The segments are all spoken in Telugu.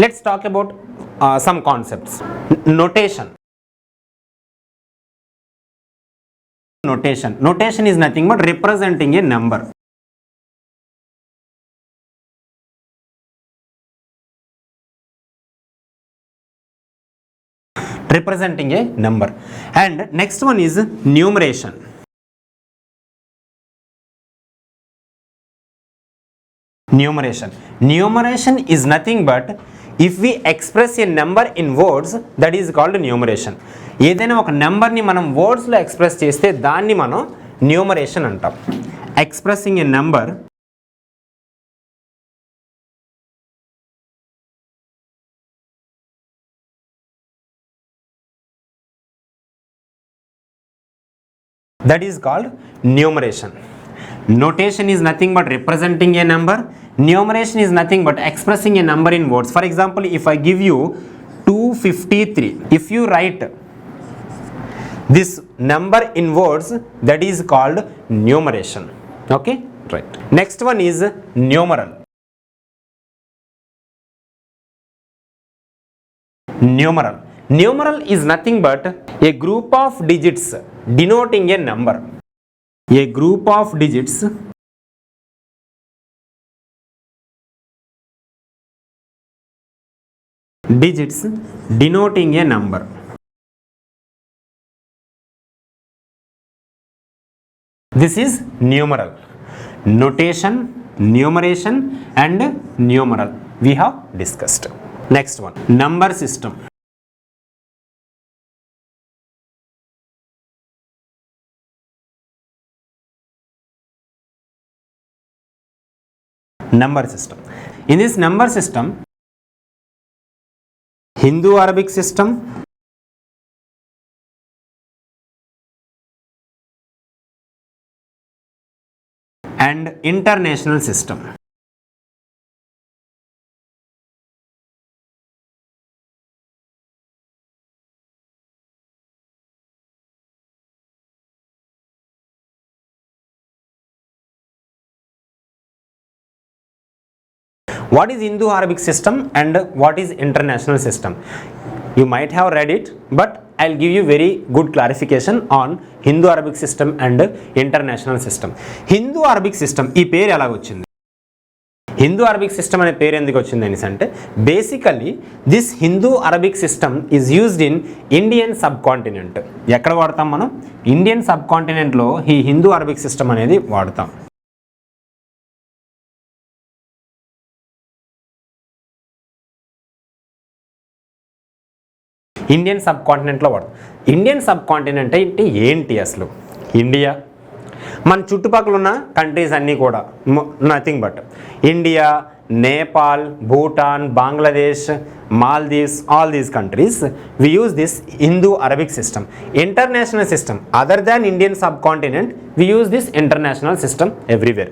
Let's talk about some concepts. Notation. Notation is nothing but representing a number. Representing a number. And next one is numeration. Numeration is nothing but if we express a number in words, that is called numeration. ఏదైనా ఒక నెంబర్ని మనం వర్డ్స్లో ఎక్స్ప్రెస్ చేస్తే దాన్ని మనం న్యూమరేషన్ అంటాం. Expressing A number that is called numeration. Notation is nothing but representing a number. Numeration is nothing but expressing a number in words. For example, if I give you 253, if you write this number in words, that is called numeration. Okay, right. Next one is numeral. Numeral is nothing but a group of digits denoting a number. A group of digits denoting a number. This is numeral. Notation, numeration and numeral we have discussed. Next one, number system. Number system. In this number system, Hindu-Arabic system, and international system. What is Hindu-Arabic system and what is international system? You might have read it, but I'll give you very good clarification on Hindu-Arabic system and international system. Hindu-Arabic system ఈ పేరు ఎలా వచ్చింది? Hindu-Arabic system అనే పేరు ఎందుకు వచ్చింది అనేసి అంటే basically this Hindu-Arabic system is used in Indian sub continent. ఎక్కడ వాడతాం మనం? ఇండియన్ సబ్ కాంటినెంట్లో ఈ Hindu-Arabic system అనేది వాడతాం. ఇండియన్ సబ్ కాంటినెంట్లో వాడతాం. ఇండియన్ సబ్ కాంటినెంట్ అంటే ఏంటి అసలు? ఇండియా, మన చుట్టుపక్కల ఉన్న కంట్రీస్ అన్నీ కూడా nothing but India, Nepal, Bhutan, Bangladesh, Maldives, all these countries we use this Hindu-Arabic system. International system, other than Indian subcontinent, we use this international system everywhere.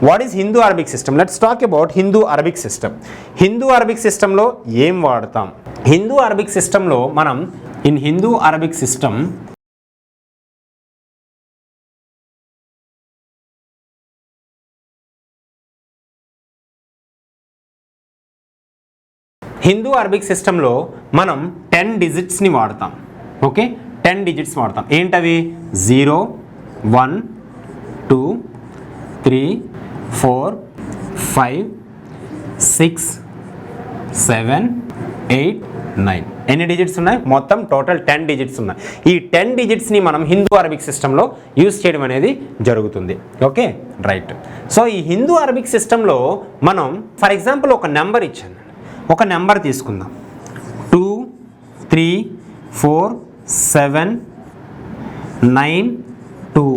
What is Hindu-Arabic system? Let's talk about Hindu-Arabic system. Hindu-Arabic systemలో ఏం వాడతాం? Hindu-Arabic systemలో మనం in Hindu-Arabic system Hindu-Arabic systemలో మనం 10 digitsని వాడతాం. ఓకే, 10 digits వాడతాం. ఏంటవి? 0, 1, 2, 3, 4, 5, 6, 7, 8, 9. ఎన్ని డిజిట్స్ ఉన్నాయి? మొత్తం టోటల్ 10 digits ఉన్నాయి. ఈ 10 digitsని మనం Hindu-Arabic systemలో యూజ్ చేయడం అనేది జరుగుతుంది. Okay, right. సో ఈ Hindu-Arabic systemలో మనం ఫర్ ఎగ్జాంపుల్ ఒక నెంబర్ ఇచ్చాను, ఒక నెంబర్ తీసుకుందాం. 2, 3, 4, 7, 9, 2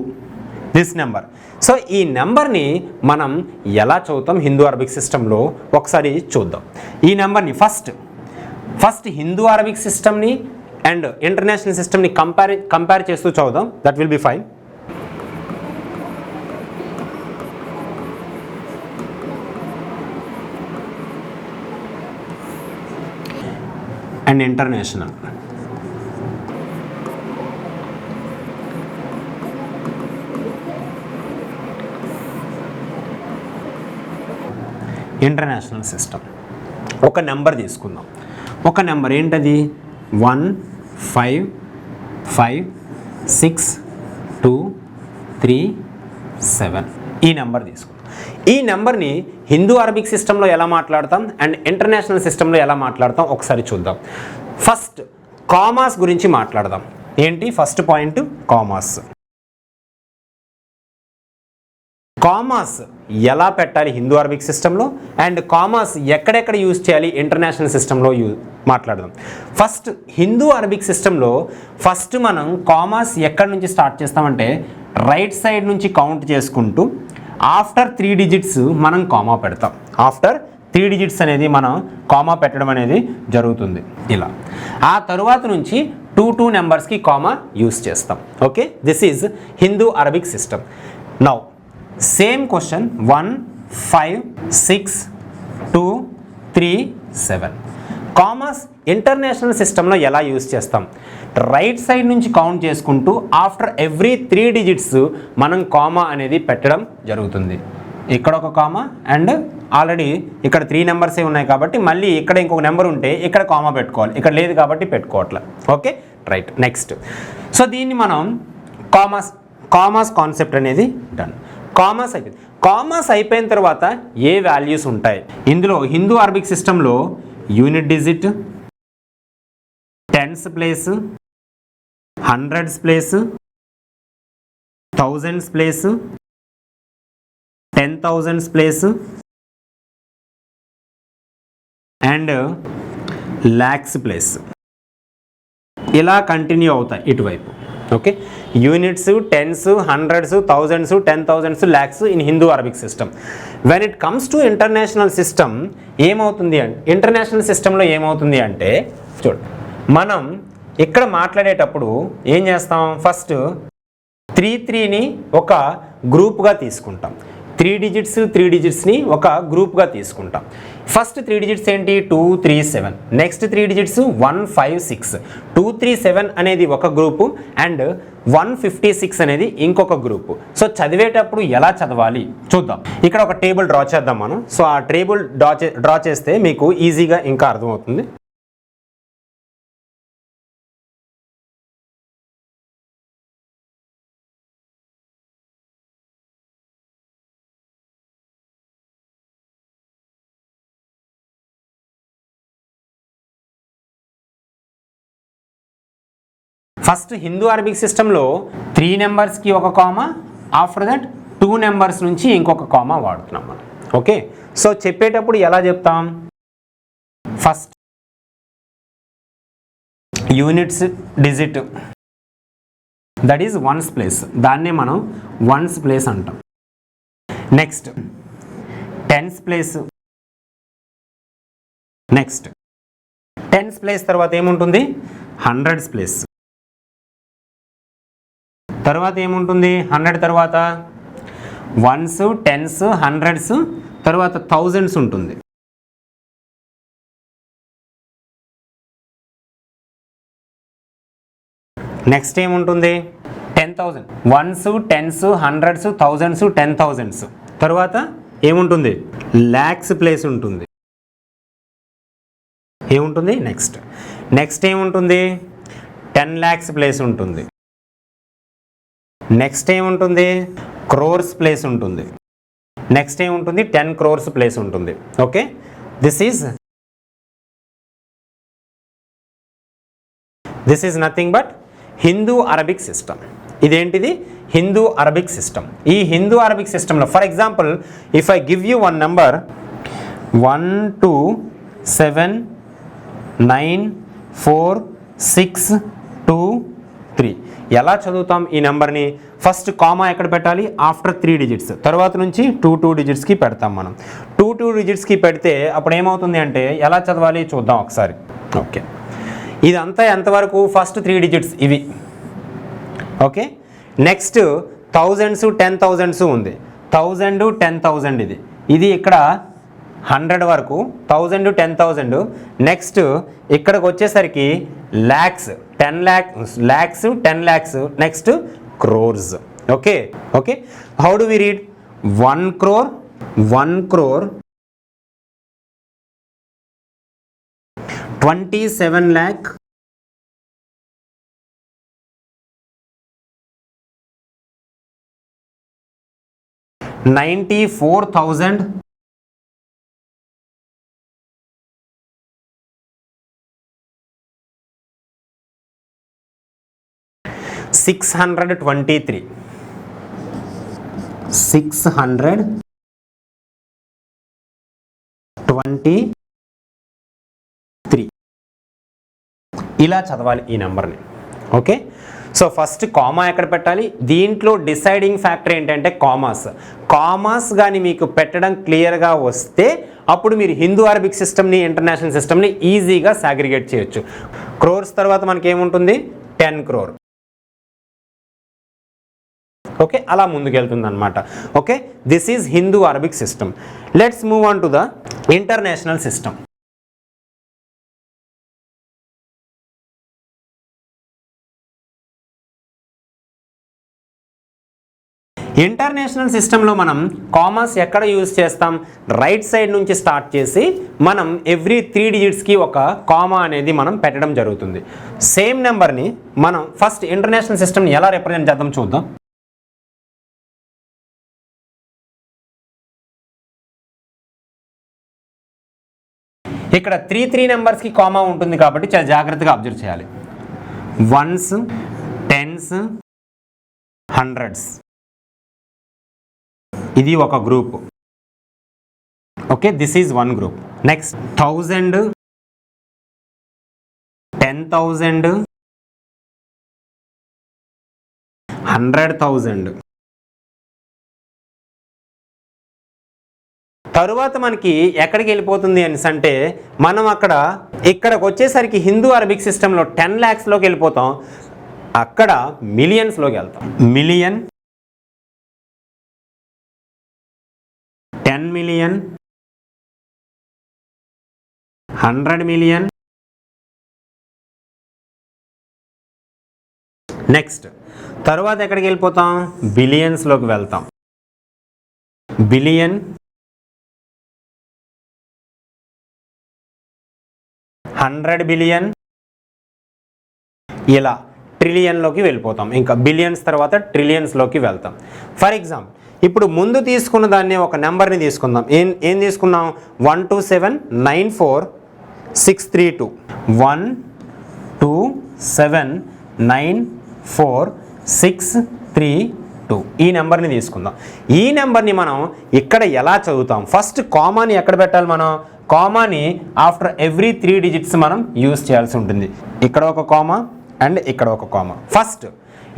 దిస్ నెంబర్. సో ఈ నెంబర్ని మనం ఎలా చదువుతాం Hindu-Arabic systemలో ఒకసారి చూద్దాం. ఈ నెంబర్ని ఫస్ట్ Hindu-Arabic systemని అండ్ ఇంటర్నేషనల్ సిస్టమ్ని కంపేర్ చేస్తూ చదువుదాం. That will be fine. And international. International system. ఒక నెంబర్ తీసుకుందాం. ఒక నెంబర్ ఏంటది? 1 5 5 6 2 3 7 ఈ నెంబర్ తీసుకుందాం. ఈ నెంబర్ని హిందూ అరబిక్ సిస్టంలో ఎలా మాట్లాడతాం అండ్ ఇంటర్నేషనల్ సిస్టంలో ఎలా మాట్లాడతాం ఒకసారి చూద్దాం. ఫస్ట్ కామాస్ గురించి మాట్లాడదాం. ఏంటి ఫస్ట్ పాయింట్? కామాస్. కామాస్ ఎలా పెట్టాలి హిందూ అరబిక్ సిస్టంలో అండ్ కామాస్ ఎక్కడెక్కడ యూజ్ చేయాలి ఇంటర్నేషనల్ సిస్టంలో మాట్లాడదాం. ఫస్ట్ హిందూ అరబిక్ సిస్టంలో ఫస్ట్ మనం కామాస్ ఎక్కడి నుంచి స్టార్ట్ చేస్తామంటే రైట్ సైడ్ నుంచి కౌంట్ చేసుకుంటూ ఆఫ్టర్ 3 డిజిట్స్ మనం కామా పెడతాం. ఆఫ్టర్ 3 డిజిట్స్ అనేది మనం కామా పెట్టడం అనేది జరుగుతుంది ఇలా. ఆ తరువాత నుంచి 2 నెంబర్స్కి కామా యూస్ చేస్తాం. Okay, this is Hindu Arabic system. Now same question 1 5 6 2 3 7 commas international సిస్టంలో ఎలా యూస్ చేస్తాం? రైట్ సైడ్ నుంచి కౌంట్ చేసుకుంటూ ఆఫ్టర్ ఎవ్రీ 3 డిజిట్స్ మనం కామా అనేది పెట్టడం జరుగుతుంది. ఇక్కడ ఒక కామా అండ్ ఆల్రెడీ ఇక్కడ 3 నెంబర్సే ఉన్నాయి కాబట్టి మళ్ళీ ఇక్కడ ఇంకొక నెంబర్ ఉంటే ఇక్కడ కామా పెట్టుకోవాలి, ఇక్కడ లేదు కాబట్టి పెట్టుకోవట్లే. Okay right. నెక్స్ట్ సో దీన్ని మనం కామాస్ కాన్సెప్ట్ అనేది డన్. కామాస్ అయిపోయింది. కామాస్ అయిపోయిన తర్వాత ఏ వాల్యూస్ ఉంటాయి ఇందులో? హిందూ అరబిక్ సిస్టంలో unit digit, tens place, hundreds place, thousands place, 10,000s place and lakhs place ఇలా కంటిన్యూ అవుతాయి ఇటువైపు. Okay, units, tens, hundreds, thousands, 10,000s, lakhs in Hindu Arabic system. When it comes to international system ఏమవుతుంది అంటే ఇంటర్నేషనల్ సిస్టంలో ఏమవుతుంది అంటే చూడండి, మనం ఇక్కడ మాట్లాడేటప్పుడు ఏం చేస్తాం? ఫస్ట్ 3ని ఒక గ్రూప్గా తీసుకుంటాం. 3 డిజిట్స్ని ఒక గ్రూప్గా తీసుకుంటాం. ఫస్ట్ 3 డిజిట్స్ ఏంటి? 2 3 7. Next 3 digits 1 5 6. 2 3 7 అనేది ఒక గ్రూపు అండ్ 156 అనేది ఇంకొక గ్రూపు. సో చదివేటప్పుడు ఎలా చదవాలి చూద్దాం. ఇక్కడ ఒక టేబుల్ డ్రా చేద్దాం మనం. సో ఆ టేబుల్ డ్రా చేస్తే మీకు ఈజీగా ఇంకా అర్థమవుతుంది. ఫస్ట్ హిందూ అరబిక్ సిస్టంలో 3 నెంబర్స్కి ఒక కామా, ఆఫ్టర్ దట్ 2 నెంబర్స్ నుంచి ఇంకొక కామా వాడుతున్నాం మనం. ఓకే, సో చెప్పేటప్పుడు ఎలా చెప్తాం? First units digit that is 1s place, దాన్నే మనం 1s ప్లేస్ అంటాం. Next 10s place, next 10s place తర్వాత ఏముంటుంది? 100s place. తర్వాత ఏముంటుంది? 100 తర్వాత 1s, 10s, 100s తర్వాత 1000s ఉంటుంది. నెక్స్ట్ ఏముంటుంది? 10,000. 1s, 10s, 100s, 1000s, 10,000s తర్వాత ఏముంటుంది? ల్యాక్స్ ప్లేస్ ఉంటుంది. ఏముంటుంది? నెక్స్ట్ ఏముంటుంది? 10 lakhs ప్లేస్ ఉంటుంది. నెక్స్ట్ ఏముంటుంది? క్రోర్స్ ప్లేస్ ఉంటుంది. నెక్స్ట్ ఏముంటుంది? 10 crores ప్లేస్ ఉంటుంది. Okay, this is nothing but Hindu Arabic system. ఇదేంటిది? Hindu Arabic system. ఈ హిందూ అరబిక్ సిస్టంలో for example if I give you one number 1 2 7 9 4 6 2 3 ఎలా చదువుతాం ఈ నెంబర్ని? ఫస్ట్ కామా ఎక్కడ పెట్టాలి? After 3 digits. తర్వాత నుంచి 2 డిజిట్స్కి పెడతాం మనం. 2 డిజిట్స్కి పెడితే అప్పుడు ఏమవుతుంది అంటే ఎలా చదవాలి చూద్దాం ఒకసారి. ఓకే, ఇదంతా ఎంతవరకు? ఫస్ట్ 3 డిజిట్స్ ఇవి. ఓకే, నెక్స్ట్ 1000s 10,000s ఉంది. 1000 10,000 ఇది ఇక్కడ 100 వరకు, 1000 10,000. నెక్స్ట్ ఇక్కడికి వచ్చేసరికి lakhs, 10 lakhs 10 lakhs. Next crores. Okay, how do we read? 1 crore 27 lakh 94,000 623 ఇలా చదవాలి ఈ నెంబర్ని. ఓకే, సో ఫస్ట్ కామా ఎక్కడ పెట్టాలి? దీంట్లో డిసైడింగ్ ఫ్యాక్టర్ ఏంటంటే కామాస్ కానీ మీకు పెట్టడం క్లియర్గా వస్తే అప్పుడు మీరు హిందూ అరబిక్ సిస్టమ్ని ఇంటర్నేషనల్ సిస్టమ్ని ఈజీగా సాగ్రిగేట్ చేయొచ్చు. క్రోర్స్ తర్వాత మనకి ఏముంటుంది? 10 crore. ఓకే, అలా ముందుకెళ్తుంది అనమాట. Okay, this is Hindu Arabic system. Let's move on to the international system. International సిస్టంలో మనం కామాస్ ఎక్కడ యూజ్ చేస్తాం? రైట్ సైడ్ నుంచి స్టార్ట్ చేసి మనం ఎవ్రీ 3 డిజిట్స్కి ఒక కామా అనేది మనం పెట్టడం జరుగుతుంది. సేమ్ నెంబర్ని మనం ఫస్ట్ ఇంటర్నేషనల్ సిస్టమ్ని ఎలా రిప్రజెంట్ చేద్దాం చూద్దాం. ఇక్కడ 3 నెంబర్స్కి కామా ఉంటుంది కాబట్టి చాలా జాగ్రత్తగా అబ్జర్వ్ చేయాలి. 1s 10s 100s ఇది ఒక group. Okay, this is one group. Next 1000 10,000 100,000. తరువాత మనకి ఎక్కడికి వెళ్ళిపోతుంది అంటే మనం ఇక్కడికి వచ్చేసరికి హిందూ అరబిక్ సిస్టంలో 10 lakhsలోకి వెళ్ళిపోతాం. అక్కడ మిలియన్స్లోకి వెళ్తాం. Million, 10 million, 100 million. నెక్స్ట్ తర్వాత ఎక్కడికి వెళ్ళిపోతాం? బిలియన్స్లోకి వెళ్తాం. బిలియన్, 100 billion, ఇలా ట్రిలియన్లోకి వెళ్ళిపోతాం. ఇంకా బిలియన్స్ తర్వాత ట్రిలియన్స్లోకి వెళ్తాం. ఫర్ ఎగ్జాంపుల్ ఇప్పుడు ముందు తీసుకున్న దాన్ని ఒక నెంబర్ని తీసుకుందాం. ఏం తీసుకున్నాం? 12794,632. 12794,632 ఈ నెంబర్ని తీసుకుందాం. ఈ నెంబర్ని మనం ఇక్కడ ఎలా చదువుతాం? ఫస్ట్ కామాని ఎక్కడ పెట్టాలి? మనం కామాని ఆఫ్టర్ ఎవ్రీ 3 digits మనం యూజ్ చేయాల్సి ఉంటుంది. ఇక్కడ ఒక కామా అండ్ ఇక్కడ ఒక కామా.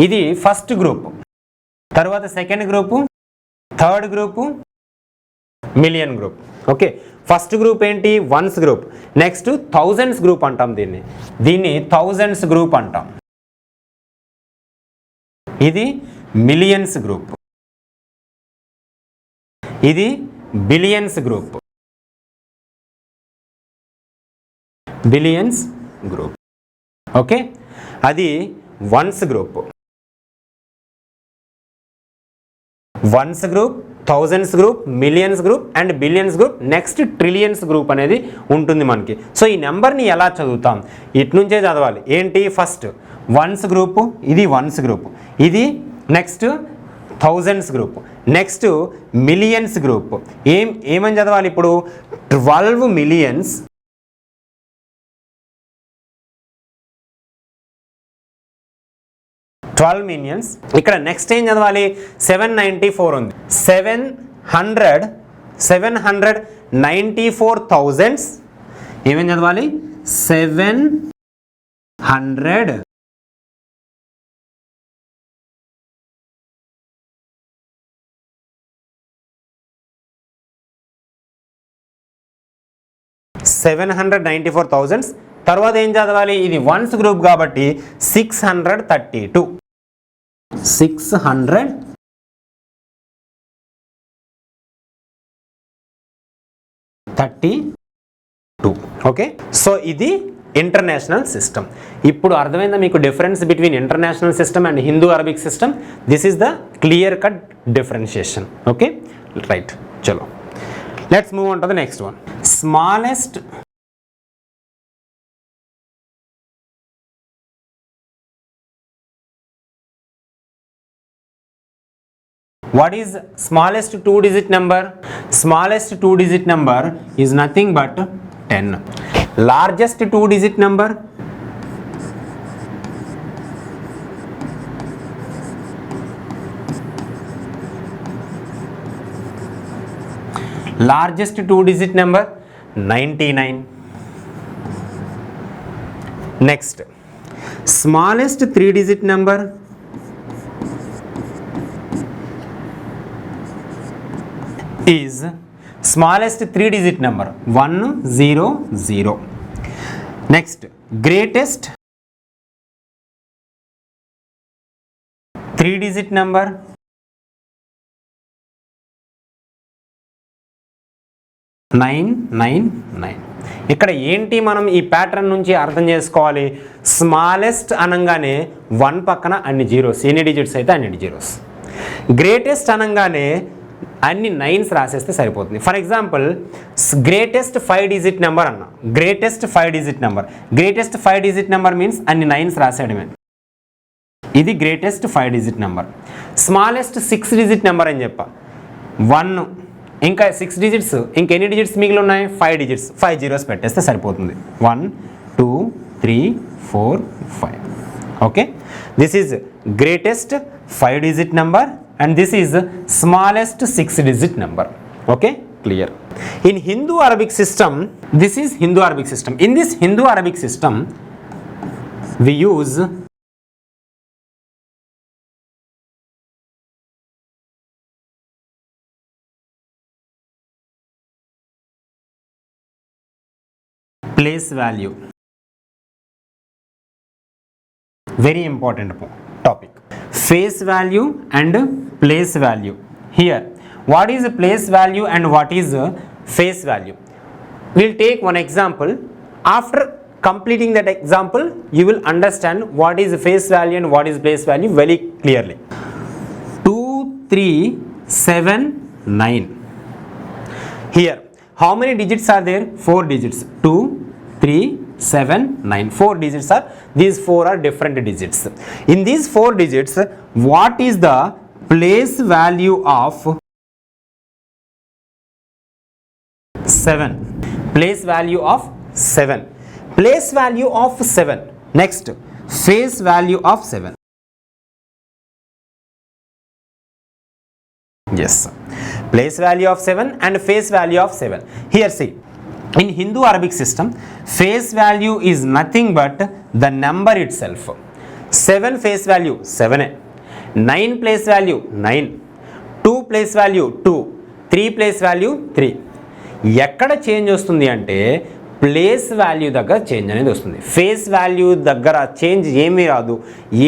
ఇది ఫస్ట్ గ్రూప్. తర్వాత second group, third group, million group. Okay, first group ఏంటి? Ones group. Next thousands group అంటాం. దీన్ని థౌజండ్స్ గ్రూప్ అంటాం. ఇది మిలియన్స్ గ్రూప్. ఇది billions group. Billions group. Okay, అది ones group. Ones group, thousands group, millions group and billions group. Next trillions group అనేది ఉంటుంది మనకి. సో ఈ నెంబర్ని ఎలా చదువుతాం? ఇట్నుంచే చదవాలి. ఏంటి? ఫస్ట్ వన్స్ గ్రూప్, ఇది వన్స్ గ్రూప్. ఇది next thousands group. Next millions group. ఏమని చదవాలి ఇప్పుడు? 12 millions, 12 millions. ఇక్కడ నెక్స్ట్ ఏం చదవాలి? 794 ఉంది. 794,000 ఏమేం చదవాలి? 700 794,000. తర్వాత ఏం చదవాలి? ఇది వన్స్ గ్రూప్ కాబట్టి 632. 632. ఓకే, సో ఇది ఇంటర్నేషనల్ సిస్టమ్. ఇప్పుడు అర్థమైందా మీకు difference between international system and Hindu Arabic system? This is the clear cut differentiation. Okay, right. చలో, let's move on to the next one. Smallest What is smallest 2-digit number? Smallest 2-digit number is nothing but 10. Largest 2-digit number? Largest 2-digit number? 99. Next, smallest 3-digit number? Is smallest 3-digit number 100. Next, greatest 3-digit number? 999. ఇక్కడ ఏంటి మనం ఈ ప్యాటర్న్ నుంచి అర్థం చేసుకోవాలి, స్మాలెస్ట్ అనగానే 1 పక్కన అన్ని జీరోస్, ఎన్ని డిజిట్స్ అయితే అన్ని జీరోస్. గ్రేటెస్ట్ అనగానే అన్ని 9s రాసేస్తే సరిపోతుంది. For example greatest 5-digit number అన్న, greatest 5-digit number, greatest 5-digit number means అన్ని 9s రాసేయడమే. ఇది greatest 5-digit number. Smallest 6-digit number అని చెప్పా, 1, ఇంకా 6 digits, ఇంకెన్ని డిజిట్స్ మిగిలి ఉన్నాయి, 5 digits, 5 zeros పెట్టేస్తే సరిపోతుంది. 1 2 3 4 5. Okay, this is greatest 5-digit number and this is smallest 6-digit number. Okay, clear. In Hindu-Arabic system, this is Hindu-Arabic system. In this Hindu-Arabic system, we use place value. Very important topic. Face value and place value. Here, what is place value and what is face value? We'll take one example. After completing that example, you will understand what is face value and what is place value very clearly. 2 3 7 9. Here, how many digits are there? 4 digits. 2 3 7 9. 4 digits are, these 4 are different digits. In these 4 digits, what is the place value of 7? Place value of 7. Place value of 7. Next, face value of 7. Yes, place value of 7 and face value of 7. Here see, in Hindu-Arabic system, face value is nothing but the number itself. 7 face value 7, 9 place value 9, 2 place value 2, 3 place value 3. ఎక్కడ చేంజ్ వస్తుంది అంటే ప్లేస్ వాల్యూ దగ్గర చేంజ్ అనేది వస్తుంది. ఫేస్ వాల్యూ దగ్గర చేంజ్ ఏమీ రాదు.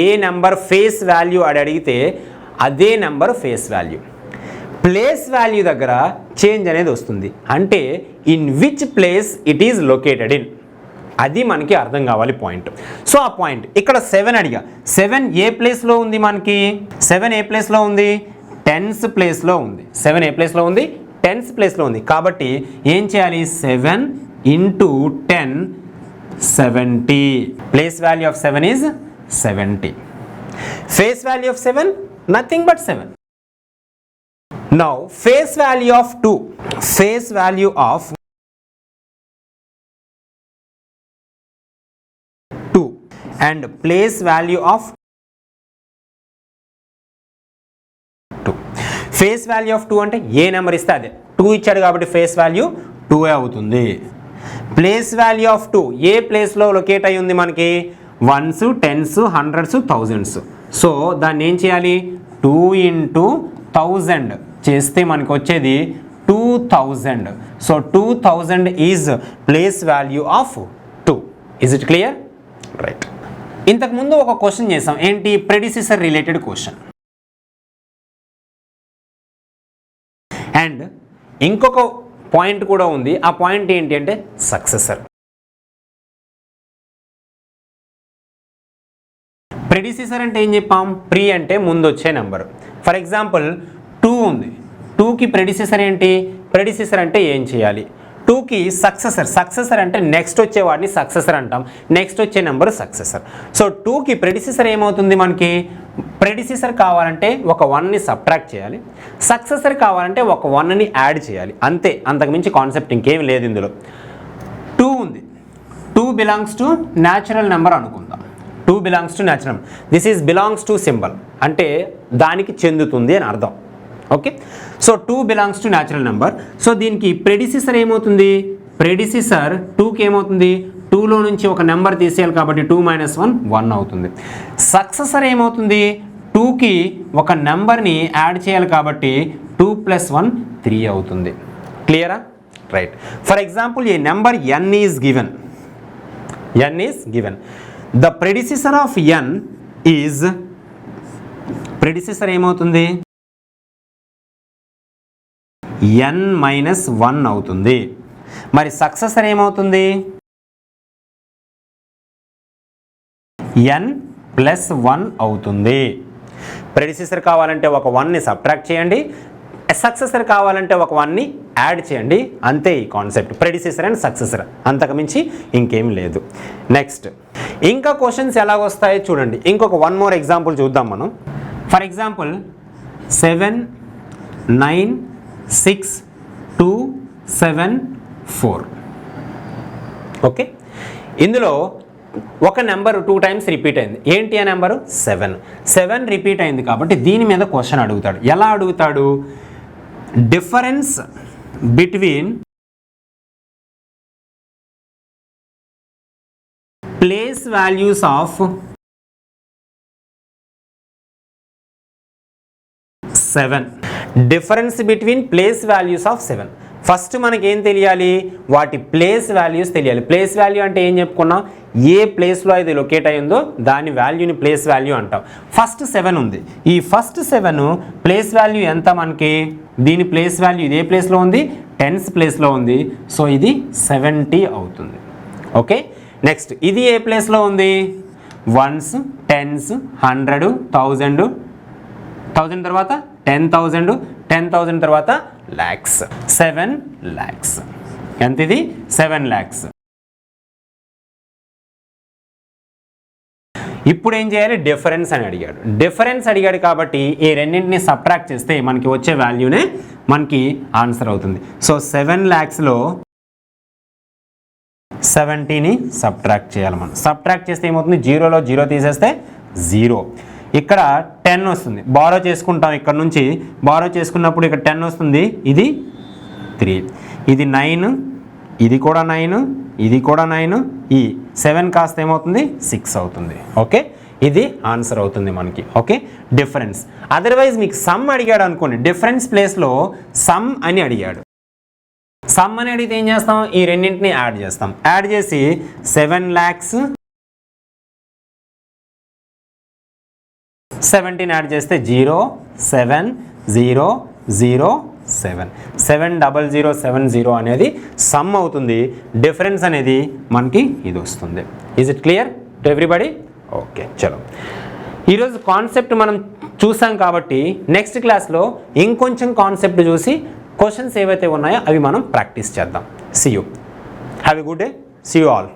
ఏ నెంబర్ ఫేస్ వాల్యూ అడిగితే అదే number face value. Place value దగ్గర చేంజ్ అనేది వస్తుంది. అంటే in which place it is located in, అది మనకి అర్థం కావాలి పాయింట్. సో ఆ పాయింట్ ఇక్కడ 7 అడిగా, 7 ఏ ప్లేస్లో ఉంది మనకి? 7 ఏ ప్లేస్లో ఉంది? 10th ప్లేస్లో ఉంది. 7 ఏ ప్లేస్లో ఉంది? 10th ప్లేస్లో ఉంది. కాబట్టి ఏం చేయాలి? 7 into 10 70. Place value of 7 is 70. Face value of 7 nothing but 7. Now face value of 2, face value of 2 and place value of 2. Face value of 2 అంటే ఏ నెంబర్ ఇస్తే అదే. 2 ఇచ్చాడు కాబట్టి ఫేస్ వాల్యూ 2 అవుతుంది. ప్లేస్ వాల్యూ ఆఫ్ 2 ఏ ప్లేస్లో లొకేట్ అయి ఉంది మనకి? 1s 10s 100s 1000s. So దాన్ని ఏం చేయాలి? 2 into 1000 చేస్తే మనకు వచ్చేది 2000. So 2000 is place value of 2. Is it clear? Right. ఇంతకుముందు ఒక క్వశ్చన్ చేసాం, ఏంటి? ప్రెడిసిసర్ రిలేటెడ్ క్వశ్చన్. అండ్ ఇంకొక పాయింట్ కూడా ఉంది. ఆ పాయింట్ ఏంటి అంటే సక్సెసర్. ప్రెడిసిసర్ అంటే ఏం చెప్పాం? ప్రీ అంటే ముందు వచ్చే నెంబర్. ఫర్ ఎగ్జాంపుల్ 2 ఉంది. 2కి ప్రెడిసిసర్ ఏంటి? ప్రెడిసిసర్ అంటే ఏం చేయాలి? 2కి సక్సెసర్. సక్సెసర్ అంటే నెక్స్ట్ వచ్చేవాడిని సక్సెసర్ అంటాం. నెక్స్ట్ వచ్చే నెంబర్ సక్సెసర్. సో 2కి ప్రెడిసిసర్ ఏమవుతుంది మనకి? ప్రెడిసిసర్ కావాలంటే ఒక 1ని సబ్ట్రాక్ట్ చేయాలి, సక్సెసర్ కావాలంటే ఒక 1ని యాడ్ చేయాలి, అంతే. అంతకుమించి కాన్సెప్ట్ ఇంకేం లేదు ఇందులో. 2 ఉంది, 2 బిలాంగ్స్ టు న్యాచురల్ నెంబర్ అనుకుందాం. 2 belongs to natural, this is belongs to symbol అంటే దానికి చెందుతుంది అని అర్థం. Okay, so 2 belongs to natural number. So దీనికి ప్రెడిసిసర్ ఏమవుతుంది, ప్రెడిసిసర్ 2కి ఏమవుతుంది, 2లో నుంచి ఒక నెంబర్ తీసేయాలి కాబట్టి 2 - 1 1 అవుతుంది. సక్సెసర్ ఏమవుతుంది, 2కి ఒక నెంబర్ని యాడ్ చేయాలి కాబట్టి 2 + 1 3 అవుతుంది. క్లియరా? Right. For example a number n is given. n is given. The predecessor of n is, predecessor ఏమవుతుంది, n - 1 అవుతుంది. మరి సక్సెసర్ ఏమవుతుంది, n + 1 అవుతుంది. ప్రెడిసిసర్ కావాలంటే ఒక 1ని సబ్ట్రాక్ట్ చేయండి, సక్సెసర్ కావాలంటే ఒక 1ని యాడ్ చేయండి, అంతే ఈ కాన్సెప్ట్. ప్రెడిసిసర్ అండ్ సక్సెసర్, అంతకుమించి ఇంకేం లేదు. నెక్స్ట్ ఇంకా క్వశ్చన్స్ ఎలాగొస్తాయో చూడండి. ఇంకొక 1 మోర్ ఎగ్జాంపుల్ చూద్దాం మనం. For example 7 9 6 2 7 4. ఓకే, ఇందులో ఒక నెంబర్ 2 టైమ్స్ రిపీట్ అయింది. ఏంటి ఆ నెంబరు, 7. 7 రిపీట్ అయింది కాబట్టి దీని మీద క్వశ్చన్ అడుగుతాడు. ఎలా అడుగుతాడు, difference between place values of 7. Difference between place values of 7. First మనకి ఏం తెలియాలి, వాటి ప్లేస్ వాల్యూస్ తెలియాలి. ప్లేస్ వాల్యూ అంటే ఏం చెప్పుకున్నాం, ఏ ప్లేస్లో అయితే లొకేట్ అయ్యిందో దాని వాల్యూని ప్లేస్ వాల్యూ అంటాం. ఫస్ట్ 7 ఉంది, ఈ ఫస్ట్ 7 ప్లేస్ వాల్యూ ఎంత మనకి, దీని ప్లేస్ వాల్యూ ఇదే ప్లేస్లో ఉంది, 10th ప్లేస్లో ఉంది, సో ఇది 70 అవుతుంది. ఓకే, నెక్స్ట్ ఇది ఏ ప్లేస్లో ఉంది, 1s 10s 100 1000 1000 తర్వాత 10,000 10,000 తర్వాత lakhs, 7 lakhs. ఎంత ఇది, 7 lakhs. ఇప్పుడు ఏం చేయాలి, డిఫరెన్స్ అని అడిగాడు. డిఫరెన్స్ అడిగాడు కాబట్టి ఈ రెండింటిని సబ్ట్రాక్ట్ చేస్తే మనకి వచ్చే వాల్యూనే మనకి ఆన్సర్ అవుతుంది. సో 7 lakhsలో 70ని సబ్ట్రాక్ట్ చేయాలి మనం. సబ్ట్రాక్ట్ చేస్తే ఏమవుతుంది, 0లో 0 తీసేస్తే 0. ఇక్కడ 10 వస్తుంది, బారో చేసుకుంటాం. ఇక్కడ నుంచి బారో చేసుకున్నప్పుడు ఇక్కడ 10 వస్తుంది, ఇది 3, ఇది 9, ఇది కూడా 9, ఇది కూడా 9, ఈ 7 కాస్త ఏమవుతుంది 6 అవుతుంది. ఓకే, ఇది ఆన్సర్ అవుతుంది మనకి. Okay, difference. అదర్వైజ్ మీకు సమ్ అడిగాడు అనుకోండి, డిఫరెన్స్ ప్లేస్లో సమ్ అని అడిగాడు. సమ్ అని అడిగితే ఏం చేస్తాం, ఈ రెండింటిని యాడ్ చేస్తాం. యాడ్ చేసి 7 lakhs 17 యాడ్ చేస్తే 0 7 0 0 7 70070 అనేది సమ్ అవుతుంది. డిఫరెన్స్ అనేది మనకి ఇది వస్తుంది. Is it clear to everybody? Okay, చలో. ఈరోజు కాన్సెప్ట్ మనం చూసాం కాబట్టి నెక్స్ట్ క్లాస్లో ఇంకొంచెం కాన్సెప్ట్ చూసి క్వశ్చన్స్ ఏవైతే ఉన్నాయో అవి మనం ప్రాక్టీస్ చేద్దాం. See you, have a good day, see you all.